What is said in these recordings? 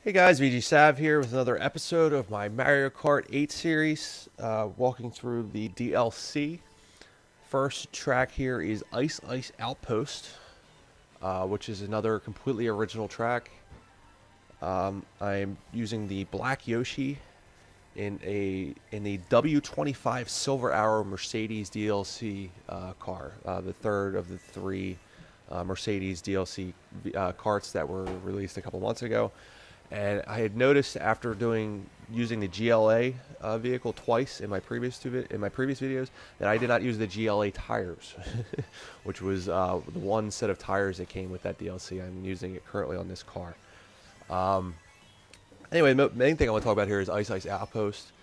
Hey guys, VG Sav here with another episode of my Mario Kart 8 series, walking through the DLC. First track here is Ice Ice Outpost, which is another completely original track. I'm using the Black Yoshi in the W25 Silver Arrow Mercedes DLC car, the third of the three Mercedes DLC carts that were released a couple months ago. And I had noticed after using the GLA vehicle twice in my previous videos that I did not use the GLA tires, which was the one set of tires that came with that DLC. I'm using it currently on this car. Um, anyway, the main thing I want to talk about here is Ice Ice Outpost.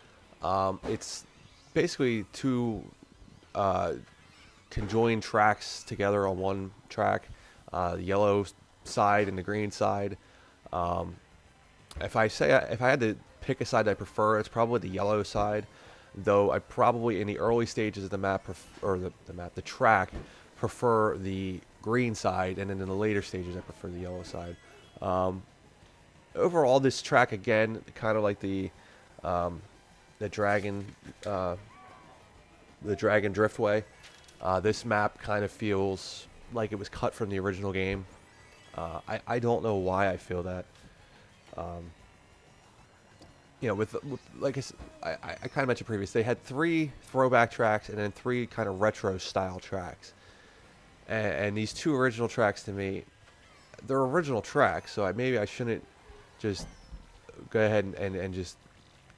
It's basically two uh, conjoined tracks together on one track, the yellow side and the green side. Um, if I had to pick a side that I prefer, it's probably the yellow side. Though I probably in the early stages of the map the track prefer the green side, and then in the later stages I prefer the yellow side. Um, Overall, this track again, kind of like um, the dragon uh, the Dragon Driftway. This map kind of feels like it was cut from the original game. I don't know why I feel that. Um, with like I kind of mentioned previously, they had three throwback tracks and then three kind of retro style tracks. And these two original tracks to me, they're original tracks, so maybe I shouldn't just go ahead and just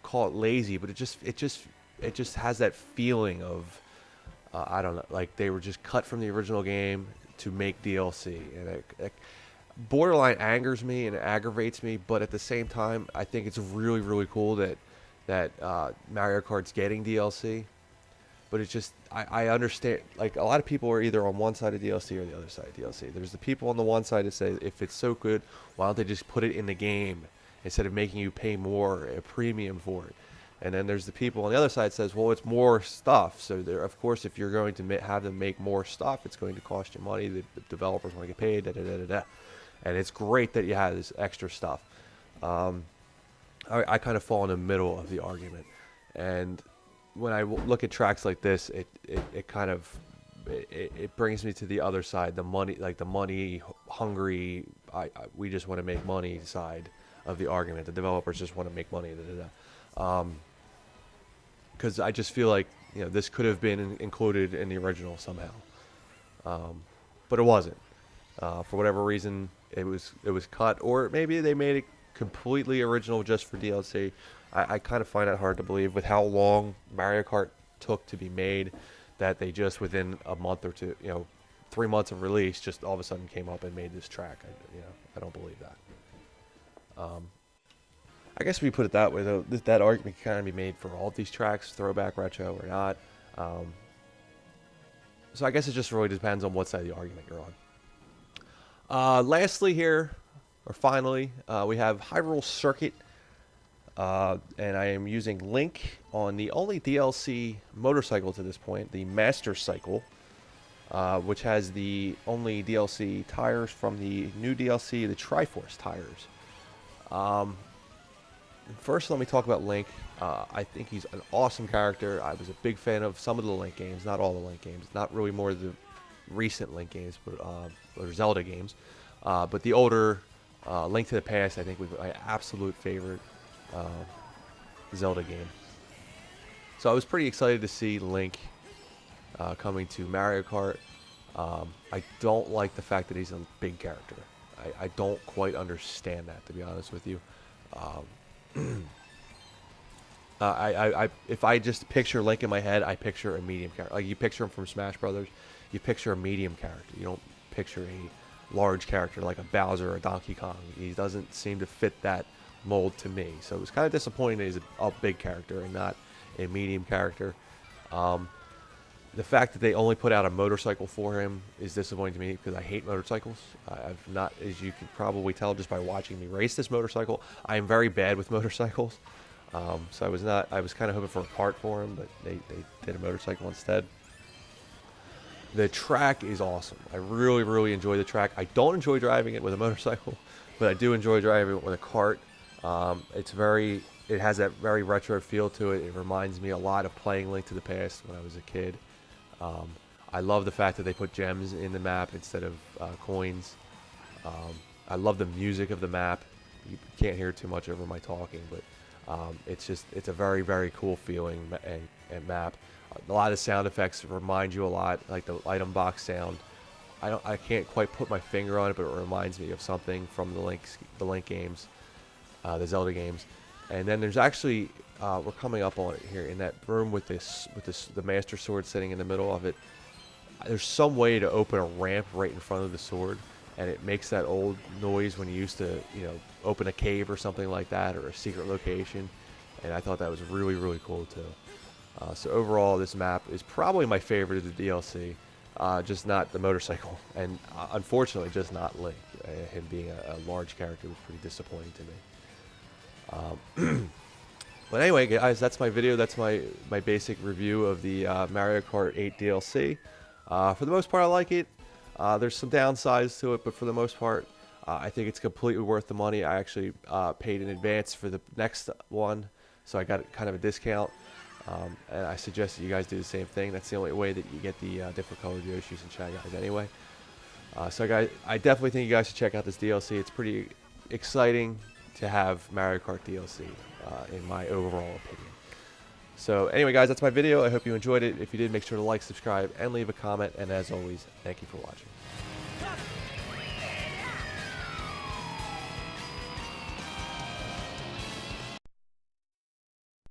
call it lazy, but it just has that feeling of I don't know, like they were just cut from the original game to make DLC, and it borderline angers me and aggravates me. But at the same time, I think it's really cool that Mario Kart's getting DLC. But it's just I understand, like, a lot of people are either on one side of DLC or the other side of DLC. There's the people on the one side that say if it's so good, why don't they just put it in the game instead of making you pay more a premium for it? And then there's the people on the other side that says, well, it's more stuff. So there, of course, if you're going to have them make more stuff, it's going to cost you money. The developers want to get paid. Da, da, da, da, da. And it's great that you have this extra stuff. Um, I kind of fall in the middle of the argument, and when I look at tracks like this, it kind of it brings me to the other side, the money, like the money hungry. We just want to make money side of the argument. The developers just want to make money. Da, da, da. Because I just feel like this could have been included in the original somehow, but it wasn't. For whatever reason, it was cut, or maybe they made it completely original just for DLC. I kind of find it hard to believe with how long Mario Kart took to be made, that they just within a month or two, 3 months of release, just all of a sudden came up and made this track. I don't believe that. I guess if we put it that way, though, that argument can kind of be made for all of these tracks, throwback, retro, or not. So I guess it just really depends on what side of the argument you're on. Lastly here, or finally, we have Hyrule Circuit, and I am using Link on the only DLC motorcycle to this point, the Master Cycle, which has the only DLC tires from the new DLC, the Triforce tires. First, let me talk about Link. I think he's an awesome character. I was a big fan of some of the Link games, not all the Link games, not really more of the recent Link games, but or Zelda games. But the older Link to the Past, I think, was my absolute favorite Zelda game. So I was pretty excited to see Link coming to Mario Kart. I don't like the fact that he's a big character. I don't quite understand that, to be honest with you. If I just picture Link in my head, I picture a medium character. Like, you picture him from Smash Brothers, you picture a medium character. You don't picture a large character like a Bowser or a Donkey Kong. He doesn't seem to fit that mold to me. So it was kind of disappointing that he's a big character and not a medium character. The fact that they only put out a motorcycle for him is disappointing to me, because I hate motorcycles. I've not, as you can probably tell just by watching me race this motorcycle, I am very bad with motorcycles. So I was kind of hoping for a kart for him, but they did a motorcycle instead. The track is awesome. I really enjoy the track. I don't enjoy driving it with a motorcycle, but I do enjoy driving it with a kart. It has that very retro feel to it. It reminds me a lot of playing Link to the Past when I was a kid. Um, I love the fact that they put gems in the map instead of coins. I love the music of the map. You can't hear too much over my talking, but it's a very, very cool feeling and map. A lot of sound effects remind you a lot, like the item box sound. I can't quite put my finger on it, but it reminds me of something from the Link games, the Zelda games. And then there's actually we're coming up on it here in that room with the Master Sword sitting in the middle of it. There's some way to open a ramp right in front of the sword, and it makes that old noise when you used to, open a cave or something like that, or a secret location. And I thought that was really, really cool too. So overall, this map is probably my favorite of the DLC. Just not the motorcycle, and unfortunately, just not Link. Him being a large character was pretty disappointing to me. But anyway, guys, that's my video. That's my basic review of the Mario Kart 8 DLC. For the most part, I like it. There's some downsides to it, but for the most part, I think it's completely worth the money. I actually paid in advance for the next one, so I got kind of a discount. And I suggest that you guys do the same thing. That's the only way that you get the different colored Yoshis and Shy Guys anyway. So guys, I definitely think you guys should check out this DLC. It's pretty exciting to have Mario Kart DLC, in my overall opinion. So anyway, guys, that's my video. I hope you enjoyed it. If you did, make sure to like, subscribe, and leave a comment. And as always, thank you for watching.